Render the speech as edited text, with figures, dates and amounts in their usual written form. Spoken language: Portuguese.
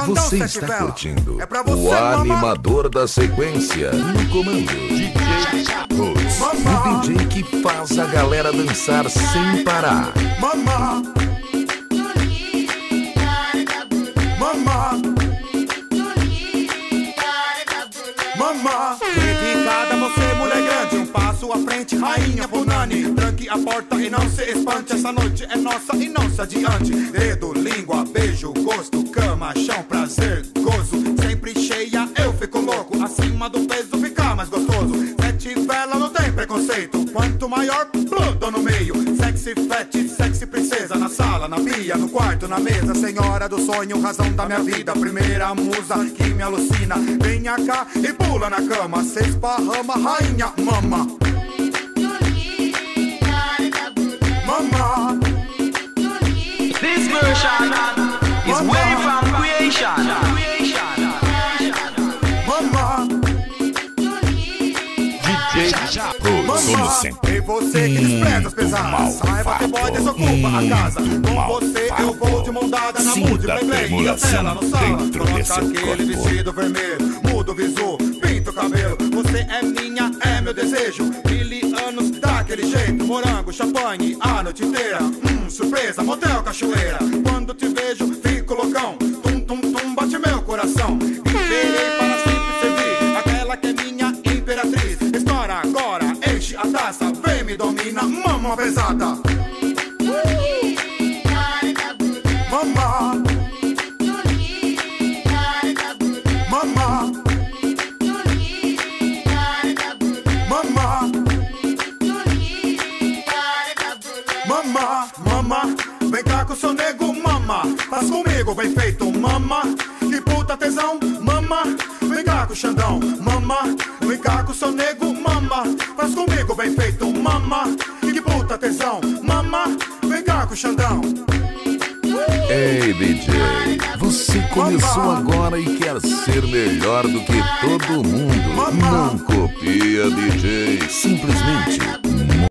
Você está curtindo o animador da sequência no comando DJ Roots, o DJ que faz a galera dançar sem parar. Mama, mama, mama. Dedicada a você, mulher grande, um passo à frente, rainha Punani. Tranque a porta e não se espante, essa noite é nossa e não se adiante. Dedo, língua, beijo, gosto, cama, chão, prazer, gozo. Sempre cheia, eu fico louco, acima do peso fica mais gostoso. Sete vela não tem preconceito, quanto maior, pluto no meio. Sexy fat, sexy princesa, na sala, na pia, no quarto, na mesa. Senhora do sonho, razão da minha vida, primeira musa que me alucina. Venha cá e pula na cama, cê esparrama, rainha, mama. Mama. This version is way from creation. Mama. DJ Roots, como sempre. E você que despreza as pesadas, saiba que boy desocupa a casa. Com você eu vou de mão dada na mood, playplay e a tela no sala. Coloca aquele vestido vermelho, muda o visu, pinta o cabelo. Você é minha, é meu desejo. Anos daquele jeito, morango, champanhe a noite inteira. Surpresa, motel, cachoeira. Quando te vejo, fico loucão. Tum, tum, tum, bate meu coração. Viverei para sempre servir aquela que é minha imperatriz. Estoura agora, enche a taça, vem me domina, mama pesada. Mama. Mama. Mama. Mama, mama, vem cá com o seu nego, mama. Faz comigo, bem feito, mama. Que puta tesão, mama. Vem cá com o Xandão, mama. Vem cá com o seu nego, mama. Faz comigo, bem feito, mama. Que puta tesão, mama. Vem cá com o Xandão. Ei, DJ, você começou agora e quer ser melhor do que todo mundo. Não copia, DJ. Simplesmente